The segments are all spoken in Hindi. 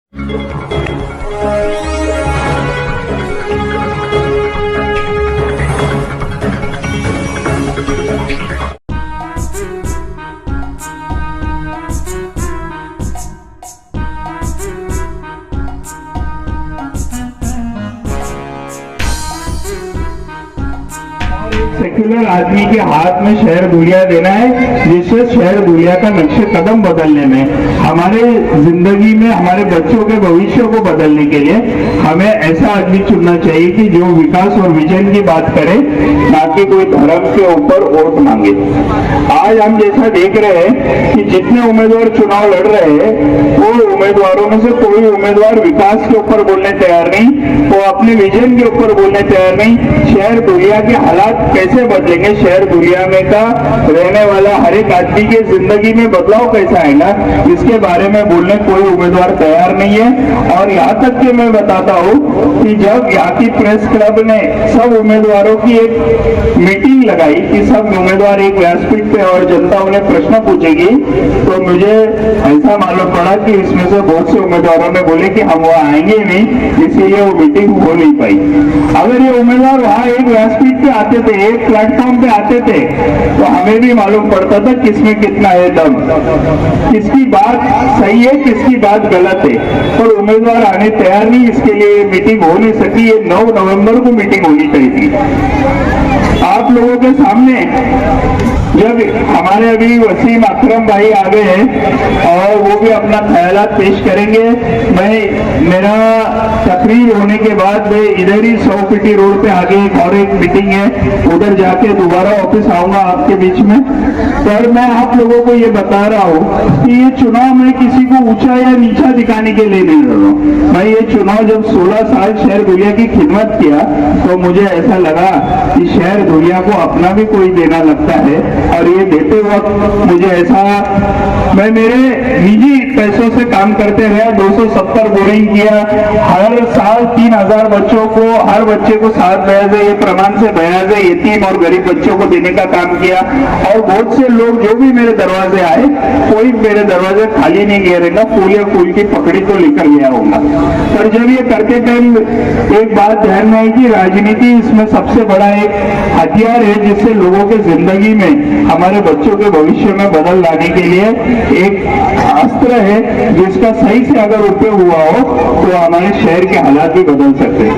सेक्युलर आदमी के हाथ में शहर दुनिया देना है, जिससे शहर दुनिया का नक्शे कदम बदलने में, हमारे जिंदगी में हमारे बच्चों के भविष्य को बदलने के लिए हमें ऐसा आदमी चुनना चाहिए कि जो विकास और विजन की बात करे, ना कि कोई धर्म के ऊपर वोट मांगे। आज हम जैसा देख रहे हैं कि जितने उम्मीदवार चुनाव लड़ रहे हैं, वो उम्मीदवारों में से कोई उम्मीदवार विकास के ऊपर बोलने तैयार नहीं, वो अपने विजन के ऊपर बोलने तैयार नहीं। शहर दुनिया के हालात कैसे बदलेंगे, शहर दुनिया में का रहने वाला हर एक आदमी के जिंदगी में बदलाव कैसा आएगा, इसके बारे में बोलने कोई उम्मीदवार तैयार नहीं है। और यहाँ तक कि मैं बताता हूँ कि जब यहाँ की प्रेस क्लब ने सब उम्मीदवारों की एक मीटिंग लगाई कि सब उम्मीदवार एक व्यासपीठ पे और जनता उन्हें प्रश्न पूछेगी, तो मुझे ऐसा मालूम पड़ा कि इसमें से बहुत से उम्मीदवारों ने बोले कि हम वहाँ आएंगे नहीं, इसीलिए वो मीटिंग हो नहीं पाई। अगर ये उम्मीदवार वहाँ एक व्यासपीठ पे आते थे, एक प्लेटफॉर्म पे आते थे, तो हमें भी मालूम पड़ता था किसमें कितना है दम, किसकी बात सही है, किसकी बात गलत है। पर उम्मीदवार आने तैयार नहीं, इसके लिए मीटिंग हो नहीं सकी। ये 9 नवंबर को मीटिंग होनी चाहिए थी। आप लोगों के सामने जब हमारे अभी वसीम अकरम भाई आ गए हैं और वो भी अपना ख्यालात पेश करेंगे, मेरा तकरीर होने के बाद मैं इधर ही 100 फीटी रोड पे आगे एक मीटिंग है, उधर जाके दोबारा ऑफिस आऊंगा आपके बीच में। पर मैं आप लोगों को ये बता रहा हूँ कि ये चुनाव में किसी को ऊंचा या नीचा दिखाने के लिए नहीं लड़ रहा हूँ। मैं ये चुनाव जब 16 साल शहर दुनिया की खिदमत किया, तो मुझे ऐसा लगा कि शहर दुनिया को अपना भी कोई देना लगता है। और ये देते वक्त मुझे ऐसा, मैं मेरे निजी पैसों से काम करते रहे, 270 बोरिंग किया, हर साल 3000 बच्चों को, हर बच्चे को 7 ब्याजे, ये प्रमाण से ब्याजे यतीम और गरीब बच्चों को देने का काम किया। और बहुत से लोग जो भी मेरे दरवाजे आए, कोई मेरे दरवाजे खाली नहीं गया रहेगा, फूल या फूल की पकड़ी तो लेकर गया होगा। पर जब ये करते टाइम एक बात ध्यान में आई कि राजनीति इसमें सबसे बड़ा एक हथियार है, जिससे लोगों के जिंदगी में, हमारे बच्चों के भविष्य में बदल लाने के लिए एक अस्त्र है, जिसका सही से अगर उपयोग हुआ हो तो हमारे शहर के हालात भी बदल सकते हैं।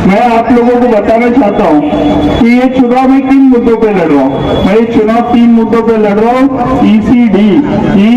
मैं आप लोगों को बताना चाहता हूं कि ये चुनाव में 3 मुद्दों पे लड़ रहा हूं। मैं ये चुनाव 3 मुद्दों पे लड़ रहा हूँ। ECD,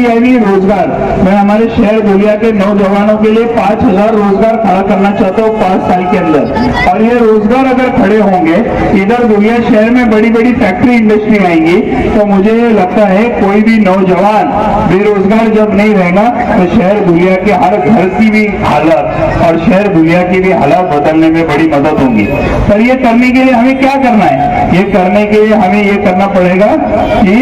यानी रोजगार। मैं हमारे शहर दुनिया के नौजवानों के लिए 5000 रोजगार खड़ा करना चाहता हूँ 5 साल के अंदर। और ये रोजगार अगर खड़े होंगे, इधर दुनिया शहर में बड़ी बड़ी फैक्ट्री इंडस्ट्री आएंगी, तो मुझे लगता है कोई भी नौजवान बेरोजगार जब नहीं रहेगा, तो शहर दुनिया के हर घर की भी हालत और शहर दुनिया की भी हालत बदलने में बड़ी मदद होगी। पर ये करने के लिए हमें क्या करना है? ये करने के लिए हमें ये करना पड़ेगा कि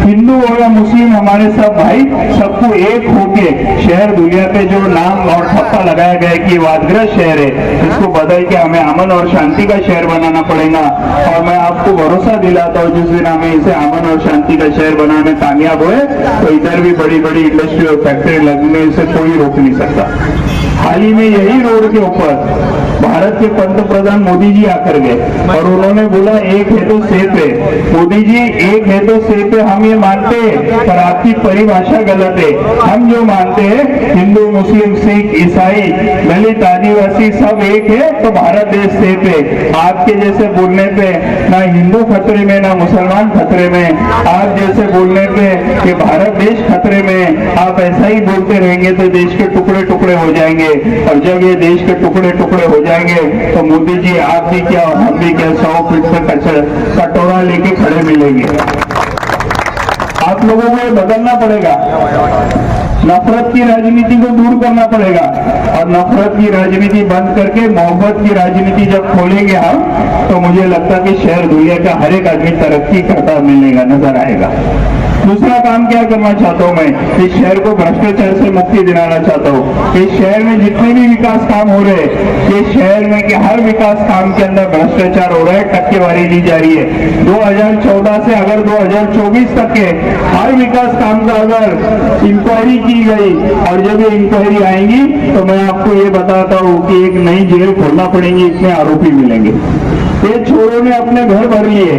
हिंदू हो या मुस्लिम, हमारे सब भाई, सबको एक होके शहर दुनिया पे जो नाम और ठप्पा लगाया गया कि वादग्रस्त शहर है, इसको बदल के हमें अमन और शांति का शहर बनाना पड़ेगा। और मैं आपको भरोसा दिलाता हूँ, जिस दिन हमें इसे अमन और शांति का शहर बनाने कामयाब हुए, तो इधर भी बड़ी बड़ी इंडस्ट्री और फैक्ट्री लगने से कोई रोक नहीं सकता। हाल ही में यही रोड के ऊपर भारत के पंतप्रधान मोदी जी आकर गए और उन्होंने बोला एक है तो सेफ है। मोदी जी, एक है तो सेफ है, हम ये मानते हैं, पर आपकी परिभाषा गलत है। हम जो मानते हैं, हिंदू, मुस्लिम, सिख, ईसाई, दलित, आदिवासी सब एक है, तो भारत देश सेफ है। आपके जैसे बोलने पे ना हिंदू खतरे में, ना मुसलमान खतरे में। आप जैसे बोलने पे कि भारत देश खतरे में, आप ऐसा ही बोलते रहेंगे तो देश के टुकड़े टुकड़े हो जाएंगे। और जब ये देश के टुकड़े टुकड़े हो जाएंगे, तो मोदी जी, आप भी क्या और हम भी क्या 100 फीट पर कटोरा लेके खड़े मिलेंगे। आप लोगों को ये बदलना पड़ेगा। नफरत की राजनीति को दूर करना पड़ेगा और नफरत की राजनीति बंद करके मोहब्बत की राजनीति जब खोलेंगे हम, तो मुझे लगता है कि शहर दुनिया का हर एक आदमी तरक्की करता मिलेगा, नजर आएगा। दूसरा काम क्या करना चाहता हूँ, मैं इस शहर को भ्रष्टाचार से मुक्ति दिलाना चाहता हूँ। इस शहर में जितने भी विकास काम हो रहे हैं, ये शहर में कि हर विकास काम के अंदर भ्रष्टाचार हो रहा है, टक्केवारी ली जा रही है। 2014 से अगर 2024 तक के हर विकास काम का अगर इंक्वायरी की गई और जब ये इंक्वायरी आएंगी तो मैं आपको ये बताता हूँ कि एक नई जेल खोलना पड़ेगी, इतने आरोपी मिलेंगे। ये चोरों ने अपने घर भर लिए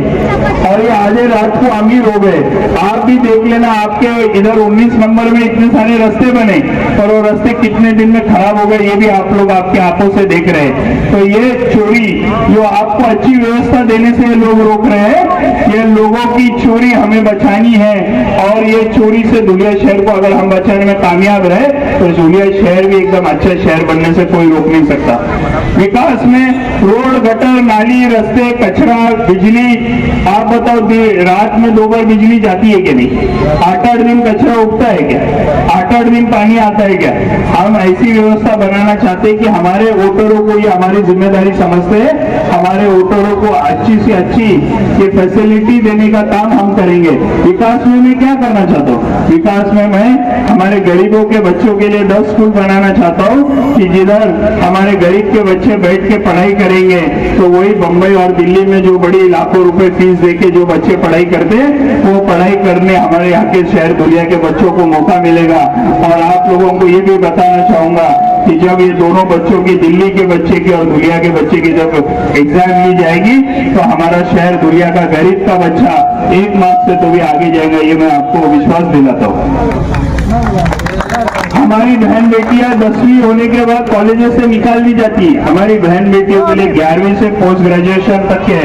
और ये आधे रात को अमीर हो गए। आप भी देख लेना, आपके इधर 19 नंबर में इतने सारे रास्ते बने और वो रास्ते कितने दिन में खराब हो गए, ये भी आप लोग आपके आंखों से देख रहे हैं। तो ये चोरी जो आपको अच्छी व्यवस्था देने से लोग रोक रहे हैं, ये लोगों की चोरी हमें बचानी है और ये चोरी से धुलिया शहर को अगर हम बचाने में कामयाब रहे तो धुलिया शहर भी एकदम अच्छा शहर बनने से कोई रोक नहीं सकता। विकास में रोड, गटर, नाली, रास्ते, कचरा, बिजली, आप बताओ रात में 2 बार बिजली जाती है कि नहीं? 8-8 दिन कचरा उगता है क्या? 8-8 दिन पानी आता है क्या? हम ऐसी व्यवस्था बनाना चाहते हैं कि हमारे वोटरों को ये हमारी जिम्मेदारी समझते हैं, हमारे वोटरों को अच्छी से अच्छी ये फैसिलिटी देने का काम हम करेंगे। विकास में मैं क्या करना चाहता हूँ? विकास में मैं हमारे गरीबों के बच्चों के लिए 10 स्कूल बनाना चाहता हूँ कि जिधर हमारे गरीब के बच्चे बैठ के पढ़ाई करेंगे तो वही बम्बई और दिल्ली में जो बड़ी लाखों रुपए फीस देके जो बच्चे पढ़ाई करते हैं वो पढ़ाई करने हमारे यहाँ के शहर धुलिया के बच्चों को मौका मिलेगा। और आप लोगों को ये भी बताना चाहूंगा कि जब ये दोनों बच्चों की, दिल्ली के बच्चे की और धुलिया के बच्चे की जब एग्जाम ली जाएगी तो हमारा शहर धुलिया का गरीब का बच्चा 1 मार्क्स से तो भी आगे जाएगा, ये मैं आपको विश्वास दिलाता हूँ। हमारी बहन बेटियां 10वीं होने के बाद कॉलेजेस से निकाल दी जाती है। हमारी बहन बेटियों के लिए 11वीं से पोस्ट ग्रेजुएशन तक के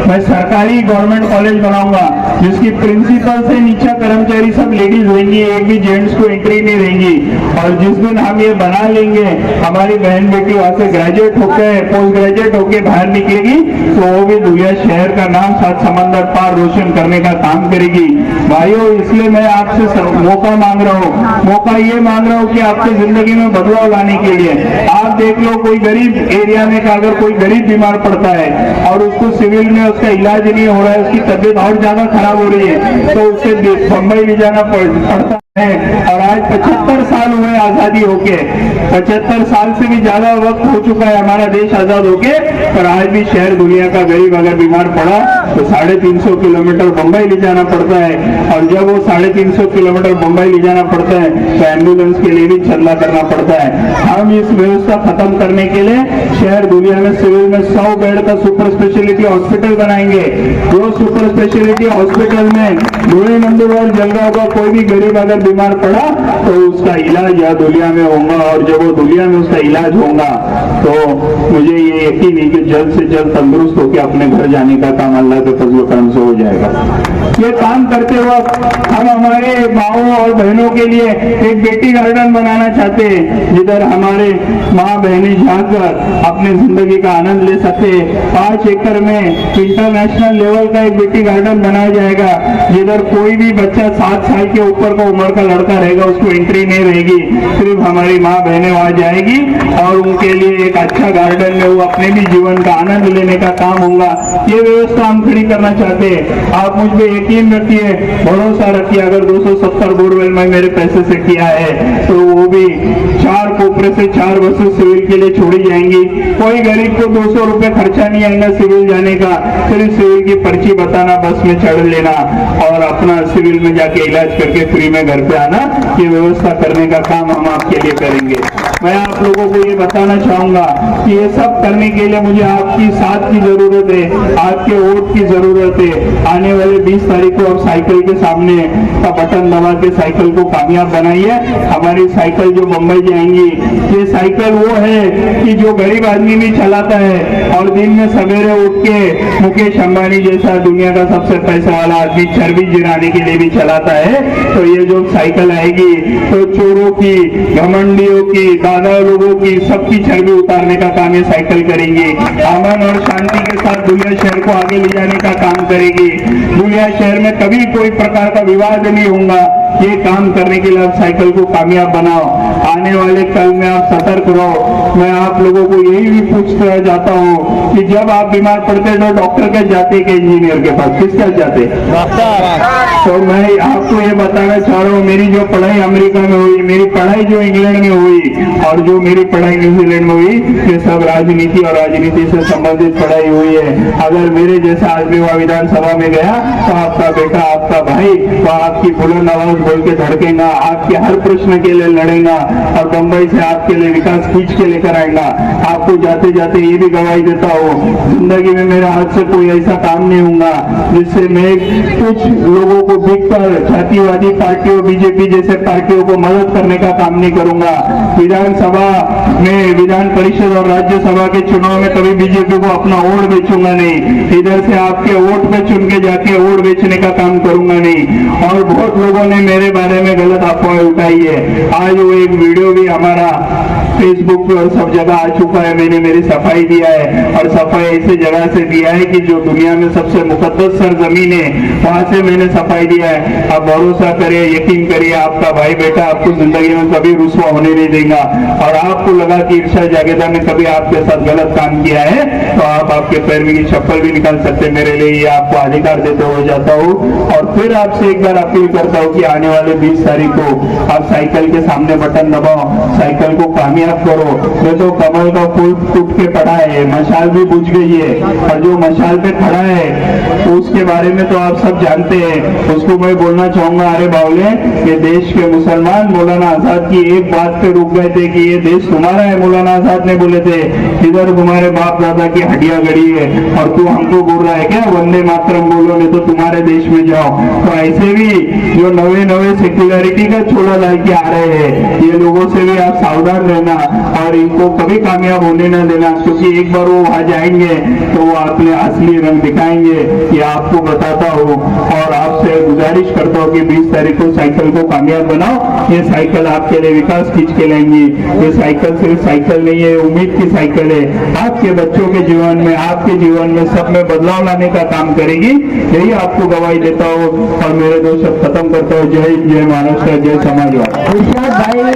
मैं सरकारी गवर्नमेंट कॉलेज बनाऊंगा जिसकी प्रिंसिपल से नीचे कर्मचारी सब लेडीज रहेंगी, एक भी जेंट्स को एंट्री नहीं रहेगी। और जिस दिन हम ये बना लेंगे, हमारी बहन बेटी वहां से ग्रेजुएट होकर, पोस्ट ग्रेजुएट होकर बाहर निकलेगी तो वो भी धुलिया शहर का नाम 7 समंदर पार रोशन करने का काम करेगी। भाइयों, इसलिए मैं आपसे मौका मांग रहा हूँ, मौका ये मांग रहा हूँ कि आपकी जिंदगी में बदलाव लाने के लिए आप देख लो, कोई गरीब एरिया में का अगर कोई गरीब बीमार पड़ता है और उसको सिविल में उसका इलाज नहीं हो रहा है, उसकी तबीयत और ज्यादा खराब हो रही है तो उसे बम्बई ले जाना पड़ता है। और आज 75 साल हुए आजादी होके, 75 साल से भी ज्यादा वक्त हो चुका है हमारा देश आजाद होके, पर आज भी शहर दुनिया का गरीब अगर बीमार पड़ा तो 350 किलोमीटर बम्बई ले जाना पड़ता है। और जब वो 350 किलोमीटर बम्बई ले जाना पड़ता है तो एम्बुलेंस के लिए भी चलना करना पड़ता है। हम इस व्यवस्था खत्म करने के लिए शहर दुनिया में सिविल में 100 बेड का सुपर स्पेशलिटी हॉस्पिटल बनाएंगे। जो सुपर स्पेशलिटी हॉस्पिटल में धुले नंदुरबार जलगांव का कोई भी गरीब अगर बीमार पड़ा तो उसका इलाज या दुलिया में होगा, और जब वो दुलिया में उसका इलाज होगा तो मुझे ये यकीन है कि जल्द से जल्द तंदुरुस्त होकर अपने घर जाने का काम अल्लाह के फजल करम से हो जाएगा। ये काम करते वक्त हम हमारे माओं और बहनों के लिए एक बेटी गार्डन बनाना चाहते हैं जिधर हमारे माँ बहनें जाकर अपने जिंदगी का आनंद ले सके। 5 एकड़ में इंटरनेशनल लेवल का एक बेटी गार्डन बनाया जाएगा जिधर कोई भी बच्चा 7 साल के ऊपर का उम्र का लड़का रहेगा उसको एंट्री नहीं रहेगी, सिर्फ हमारी माँ बहनें वहां जाएगी और उनके लिए एक अच्छा गार्डन में वो अपने भी जीवन का आनंद लेने का काम होगा। ये व्यवस्था हम खड़ी करना चाहते हैं। आप मुझ पे यकीन रखिए, भरोसा रखिए, अगर 270 बोरवेल में मेरे पैसे से किया है तो वो भी 4 कोपरे से 4 बसें सिविल के लिए छोड़ी जाएंगी। कोई गरीब को 200 रुपए खर्चा नहीं आएगा सिविल जाने का, सिर्फ सिविल की पर्ची बताना, बस में चढ़ लेना और अपना सिविल में जाके इलाज करके फ्री में घर पे आना। ये व्यवस्था करने का काम हम आपके लिए करेंगे। मैं आप लोगों को ये बताना चाहूंगा कि ये सब करने के लिए मुझे आपकी साथ की जरूरत है, आपके वोट की जरूरत है। आने वाले 20 तारीख को आप साइकिल के सामने का बटन दबा के साइकिल को कामयाब बनाइए। हमारी साइकिल जो बम्बई जाएंगी, ये साइकिल वो है कि जो गरीब आदमी भी चलाता है और दिन में सवेरे उठ के मुकेश अंबानी जैसा दुनिया का सबसे पैसा वाला आदमी चर्बी गिराने के लिए भी चलाता है। तो ये जो साइकिल आएगी तो चोरों की, घमंडियों की, दादा लोगों की, सबकी चर्बी उतारने का काम ये साइकिल करेंगी। अमन और शांति के साथ दुनिया शहर को आगे ले जाने का काम करेगी। दुनिया शहर में कभी कोई प्रकार का विवाद नहीं होगा। ये काम करने के लिए आप साइकिल को कामयाब बनाओ। आने वाले कल में आप सतर्क सतर्क रहो। मैं आप लोगों को यही भी पूछता जाता हूँ कि जब आप बीमार पड़ते तो डॉक्टर के जाते कि इंजीनियर के पास, किसके पास जाते? तो मैं आपको ये बताना चाह रहा हूँ, मेरी जो पढ़ाई अमेरिका में हुई, मेरी पढ़ाई जो इंग्लैंड में हुई और जो मेरी पढ़ाई न्यूजीलैंड में हुई, ये सब राजनीति और राजनीति से संबंधित पढ़ाई हुई है। अगर मेरे जैसा आदमी वहाँ विधानसभा में गया तो आपका बेटा, आपका भाई वो आपकी बुलंद आवाज बोल के धड़केगा, आपके हर प्रश्न के लिए लड़ेगा और बंबई से आपके लिए विकास खींच के लेकर आएगा। आपको जाते जाते ये भी गवाही देता हूँ, जिंदगी में मेरे हाथ से कोई ऐसा काम नहीं होगा जिससे मैं कुछ लोगों को बिककर जातिवादी पार्टियों, बीजेपी जैसे पार्टियों को मदद करने का काम नहीं करूंगा। विधानसभा में, विधान परिषद और राज्यसभा के चुनाव में कभी बीजेपी को अपना वोट बेचूंगा नहीं। इधर से आपके वोट पे चुन के जाके वोट बेचने का काम करूंगा नहीं। और बहुत लोगों ने मेरे बारे में गलत अफवाह उठाई है। आज वो एक वीडियो भी हमारा फेसबुक पे और सब जगह आ चुका है। मैंने मेरी सफाई दिया है और सफाई ऐसे जगह से दिया है कि जो दुनिया में सबसे मुकद्दस सरजमीन है वहां से मैंने सफाई दिया है। आप भरोसा करिए, यकीन करिए, आपका भाई बेटा आपको जिंदगी में कभी रुसवा होने नहीं देगा। और आपको लगा कि इरशाद जागेदार ने कभी आपके साथ गलत काम किया है तो आप आपके पैर में की चप्पल भी निकाल सकते। मेरे लिए ये आपको अधिकार देते हो जाता हूँ। और फिर आपसे एक बार अपील करता हूँ कि आने वाले 20 तारीख को आप साइकिल के सामने बटन दबाओ, साइकिल को कामयाब करो। मैं तो कमल का फूल टूट के पड़ा है, मशाल भी बुझ गई है और जो मशाल पे खड़ा है तो उसके बारे में तो आप सब जानते हैं। उसको मैं बोलना चाहूंगा, अरे बावले, ये देश के मुसलमान मौलाना आजाद की एक बात पे रुक गए थे कि ये देश तुम्हारा है। मौलाना आजाद ने बोले थे इधर तुम्हारे बाप दादा की हड्डियां गड़ी है और तू हमको बोल रहा है क्या वंदे मातरम बोलो, नहीं तो तुम्हारे देश में जाओ। तो ऐसे भी जो नवे नवे सेक्युलरिटी का छोड़ा लाके आ रहे हैं, ये लोगों से भी आप सावधान रहना और इनको कभी कामयाब होने न देना, क्योंकि एक बार वो वहां जाएंगे तो वो अपने असली रंग दिखाएंगे। ये आपको बताता हूँ और आपसे गुजारिश करता हूँ कि 20 तारीख को साइकिल को कामयाब बनाओ। ये साइकिल आपके लिए विकास खींच के लाएंगी। ये साइकिल सिर्फ साइकिल नहीं है, उम्मीद की साइकिल है। आपके बच्चों के जीवन में, आपके जीवन में सब में बदलाव लाने का काम करेगी। यही आपको गवाही देता हूँ और मेरे दो शब्द खत्म करता हूँ। जय हिंद, जय महाराष्ट्र, जय समाजवाद।